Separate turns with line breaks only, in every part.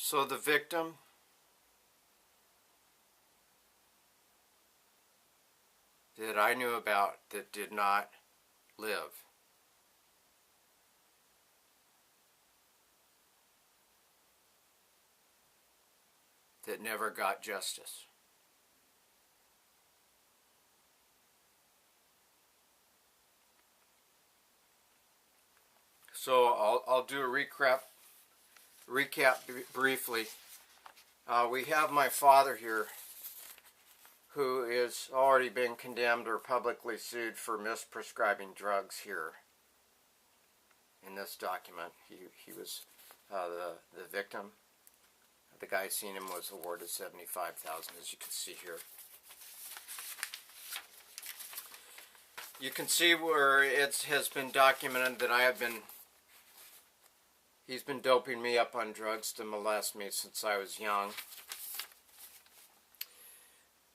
So the victim that I knew about that did not live, that never got justice. So I'll do a recap briefly. We have my father here, who is already been condemned or publicly sued for misprescribing drugs here. In this document, he was the victim. The guy seen him was awarded $75,000, as you can see here. You can see where it has been documented that he's been doping me up on drugs to molest me since I was young.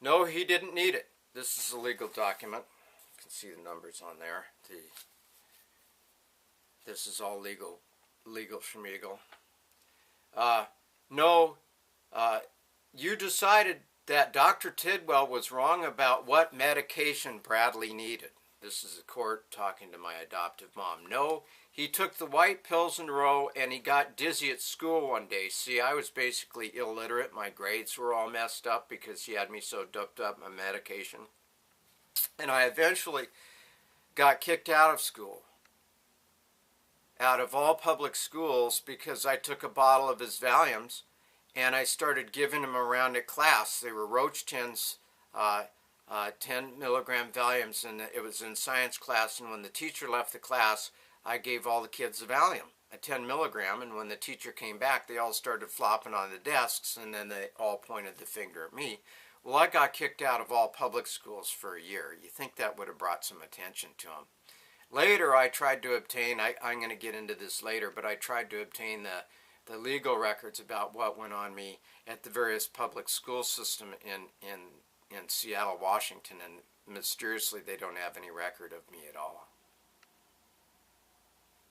No, he didn't need it. This is a legal document. You can see the numbers on there. This is all legal schmeagle. No, you decided that Dr. Tidwell was wrong about what medication Bradley needed. This is the court talking to my adoptive mom. No, he took the white pills in a row and he got dizzy at school one day. See, I was basically illiterate. My grades were all messed up because he had me so doped up my medication. And I eventually got kicked out of school. Out of all public schools, because I took a bottle of his Valiums and I started giving them around at class. They were Roach 10s, 10 milligram Valiums, and it was in science class. And when the teacher left the class, I gave all the kids a Valium, a 10 milligram. And when the teacher came back, they all started flopping on the desks, and then they all pointed the finger at me. Well, I got kicked out of all public schools for a year. You think that would have brought some attention to him. Later, I tried to obtain, I'm going to get into this later, but I tried to obtain the legal records about what went on me at the various public school system in Seattle, Washington, and mysteriously they don't have any record of me at all.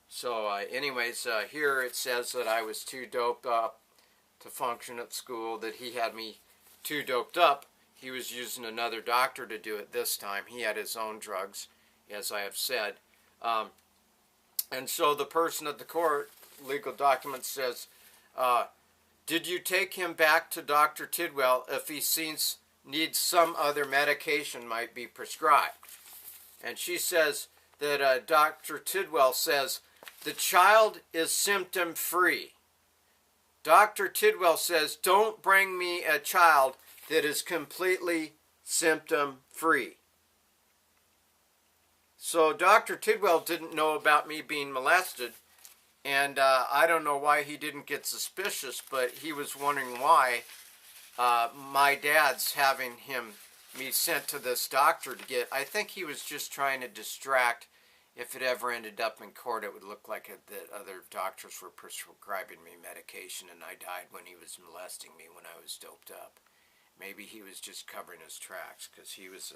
So anyways, here it says that I was too doped up to function at school, that he had me too doped up. He was using another doctor to do it this time. He had his own drugs, as I have said. And so the person at the court, legal document says, did you take him back to Dr. Tidwell if he needs some other medication might be prescribed? And she says that Dr. Tidwell says, the child is symptom-free. Dr. Tidwell says, don't bring me a child that is completely symptom-free. So Dr. Tidwell didn't know about me being molested, and I don't know why he didn't get suspicious, but he was wondering why my dad's having me sent to this doctor to get. I think he was just trying to distract. If it ever ended up in court, it would look like that other doctors were prescribing me medication, and I died when he was molesting me when I was doped up. Maybe he was just covering his tracks, because he was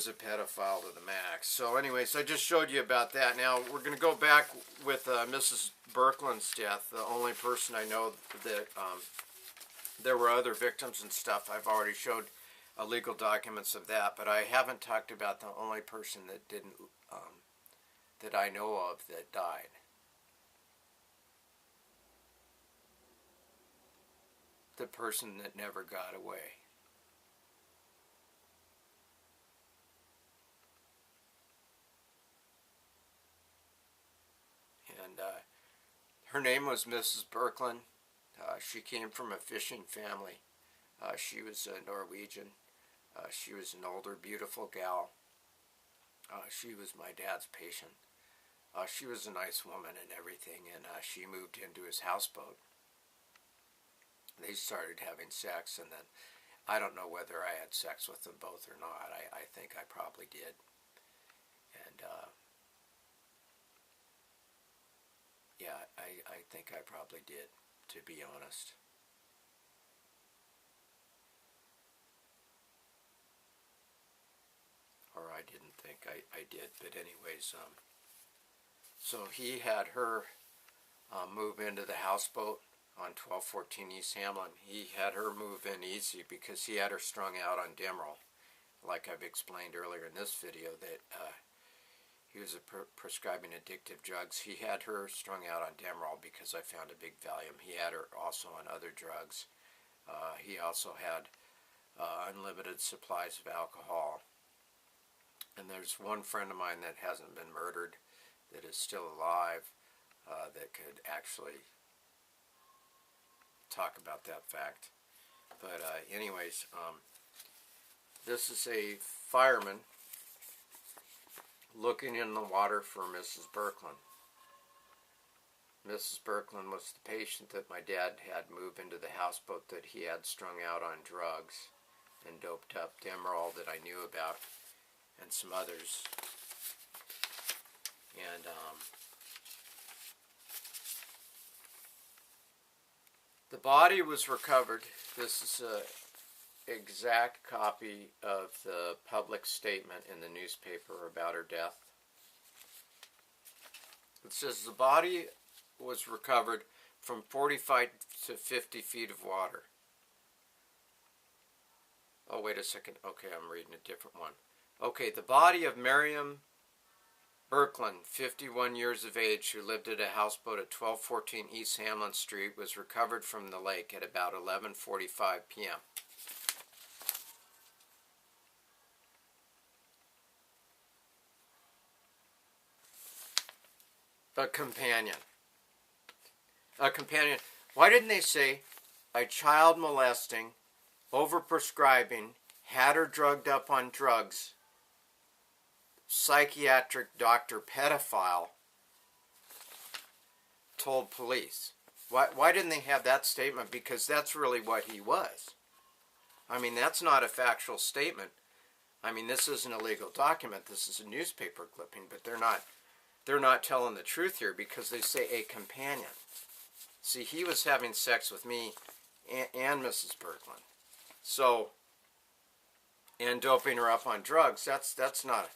a pedophile to the max. So anyways, I just showed you about that. Now we're going to go back with Mrs. Birkeland's death, the only person I know that there were other victims and stuff. I've already showed legal documents of that, but I haven't talked about the only person that didn't, that I know of that died. The person that never got away. And her name was Mrs. Birkeland. She came from a fishing family. She was a Norwegian. She was an older, beautiful gal. She was my dad's patient. She was a nice woman and everything, and she moved into his houseboat. They started having sex, and then I don't know whether I had sex with them both or not. I think I probably did. And yeah, I think I probably did, to be honest. Or I didn't think I did, but anyways, so he had her move into the houseboat on 1214 East Hamlin. He had her move in easy because he had her strung out on Demerol. Like I've explained earlier in this video, that he was prescribing addictive drugs. He had her strung out on Demerol because I found a big Valium. He had her also on other drugs. He also had unlimited supplies of alcohol. And there's one friend of mine that hasn't been murdered, that is still alive, that could actually talk about that fact. But anyways, this is a fireman looking in the water for Mrs. Birkeland. Mrs. Birkeland was the patient that my dad had moved into the houseboat that he had strung out on drugs and doped up Demerol that I knew about, and some others. And the body was recovered. This is an exact copy of the public statement in the newspaper about her death. It says the body was recovered from 45 to 50 feet of water. Oh, wait a second. Okay, I'm reading a different one. Okay, the body of Miriam Birkeland, 51 years of age, who lived at a houseboat at 1214 East Hamlin Street, was recovered from the lake at about 11:45 p.m. A companion. A companion. Why didn't they say a child molesting, overprescribing, had her drugged up on drugs, psychiatric doctor pedophile told police? Why didn't they have that statement? Because that's really what he was. I mean, that's not a factual statement. I mean, this isn't a legal document. This is a newspaper clipping, but they're not telling the truth here because they say a companion. See, he was having sex with me and Mrs. Birkeland. So, and doping her up on drugs, that's not,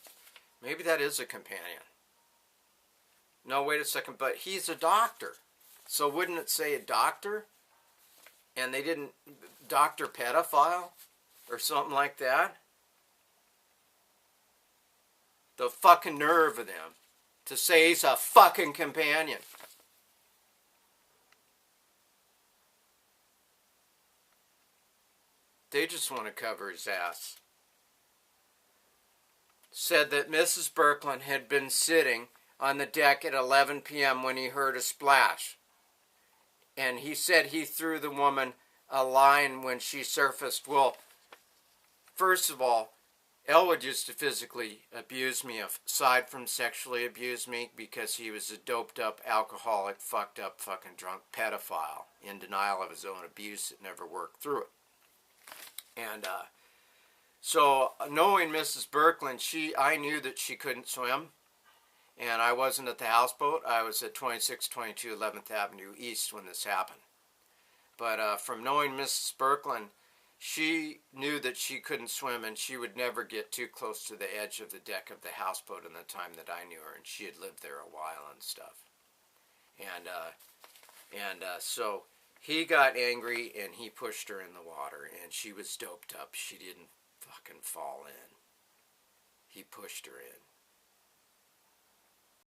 maybe that is a companion. No, wait a second, but he's a doctor. So wouldn't it say a doctor? And they didn't, Dr. Pedophile? Or something like that? The fucking nerve of them to say he's a fucking companion. They just want to cover his ass. Said that Mrs. Birkeland had been sitting on the deck at 11 p.m. when he heard a splash. And he said he threw the woman a line when she surfaced. Well, first of all, Elwood used to physically abuse me, aside from sexually abuse me, because he was a doped up, alcoholic, fucked up, fucking drunk pedophile in denial of his own abuse that never worked through it. And so knowing Mrs. Birkeland, I knew that she couldn't swim, and I wasn't at the houseboat. I was at 2622 11th Avenue East when this happened. But from knowing Mrs. Birkeland, she knew that she couldn't swim, and she would never get too close to the edge of the deck of the houseboat in the time that I knew her, and she had lived there a while and stuff. And so he got angry, and he pushed her in the water, and she was doped up. She didn't fucking fall in. He pushed her in.